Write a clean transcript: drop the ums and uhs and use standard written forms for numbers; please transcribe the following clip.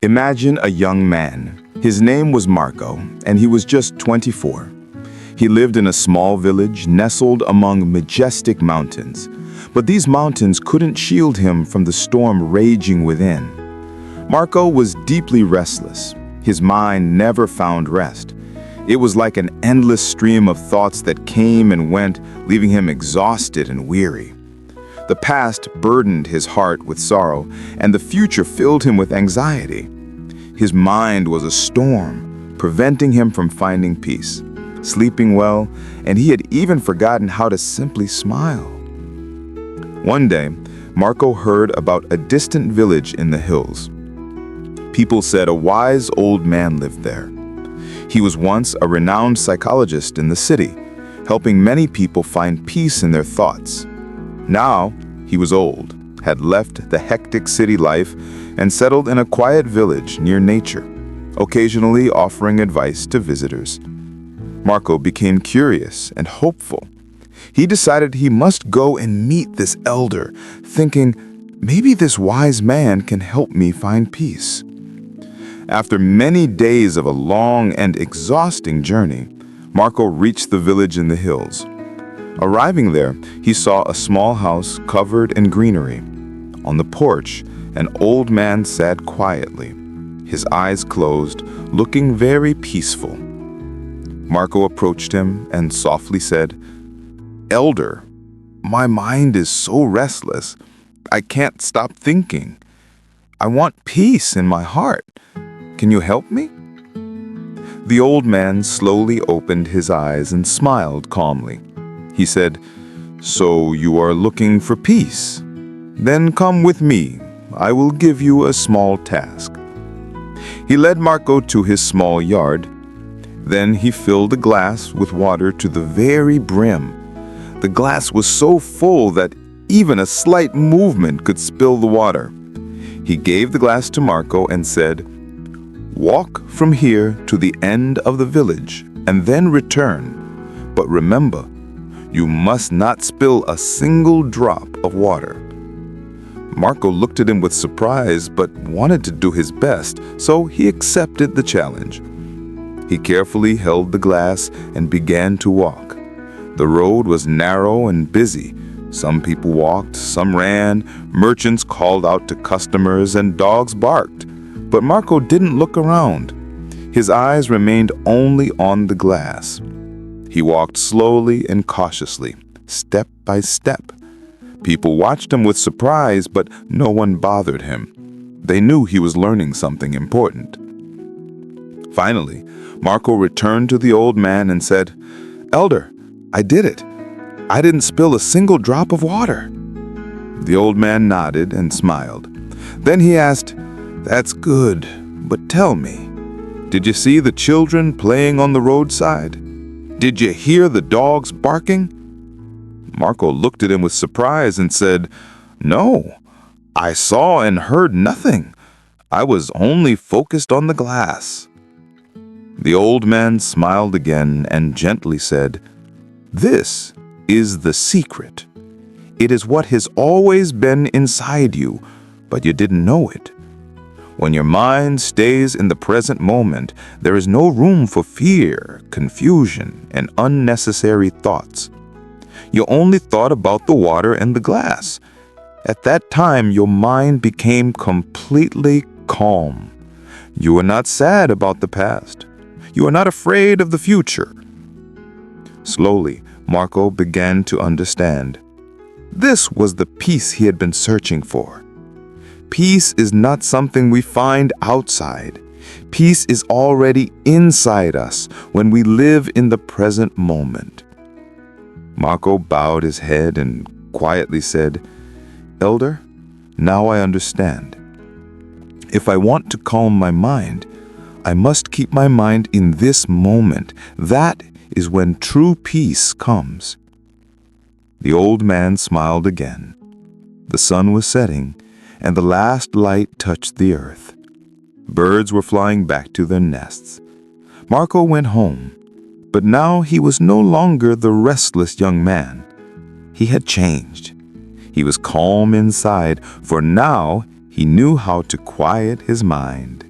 Imagine a young man. His name was Marko, and he was just 24. He lived in a small village nestled among majestic mountains. But these mountains couldn't shield him from the storm raging within. Marko was deeply restless. His mind never found rest. It was like an endless stream of thoughts that came and went, leaving him exhausted and weary. The past burdened his heart with sorrow, and the future filled him with anxiety. His mind was a storm, preventing him from finding peace, sleeping well, and he had even forgotten how to simply smile. One day, Marko heard about a distant village in the hills. People said a wise old man lived there. He was once a renowned psychologist in the city, helping many people find peace in their thoughts. Now, he was old, had left the hectic city life, and settled in a quiet village near nature, occasionally offering advice to visitors. Marko became curious and hopeful. He decided he must go and meet this elder, thinking, maybe this wise man can help me find peace. After many days of a long and exhausting journey, Marko reached the village in the hills. Arriving there, he saw a small house covered in greenery. On the porch, an old man sat quietly, his eyes closed, looking very peaceful. Marko approached him and softly said, "Elder, my mind is so restless. I can't stop thinking. I want peace in my heart. Can you help me?" The old man slowly opened his eyes and smiled calmly. He said, "So you are looking for peace? Then come with me. I will give you a small task." He led Marko to his small yard. Then he filled a glass with water to the very brim. The glass was so full that even a slight movement could spill the water. He gave the glass to Marko and said, "Walk from here to the end of the village and then return. But remember, you must not spill a single drop of water." Marko looked at him with surprise but wanted to do his best, so he accepted the challenge. He carefully held the glass and began to walk. The road was narrow and busy. Some people walked, some ran, merchants called out to customers, and dogs barked. But Marko didn't look around. His eyes remained only on the glass. He walked slowly and cautiously, step by step. People watched him with surprise, but no one bothered him. They knew he was learning something important. Finally, Marko returned to the old man and said, "Elder, I did it. I didn't spill a single drop of water." The old man nodded and smiled. Then he asked, "That's good, but tell me, did you see the children playing on the roadside? Did you hear the dogs barking?" Marko looked at him with surprise and said, "No, I saw and heard nothing. I was only focused on the glass." The old man smiled again and gently said, "This is the secret. It is what has always been inside you, but you didn't know it. When your mind stays in the present moment, there is no room for fear, confusion, and unnecessary thoughts. You only thought about the water and the glass. At that time, your mind became completely calm. You are not sad about the past. You are not afraid of the future." Slowly, Marko began to understand. This was the peace he had been searching for. Peace is not something we find outside. Peace is already inside us when we live in the present moment. Marko bowed his head and quietly said, "Elder, now I understand. If I want to calm my mind, I must keep my mind in this moment. That is when true peace comes." The old man smiled again. The sun was setting, and the last light touched the earth. Birds were flying back to their nests. Marko went home, but now he was no longer the restless young man. He had changed. He was calm inside, for now he knew how to quiet his mind.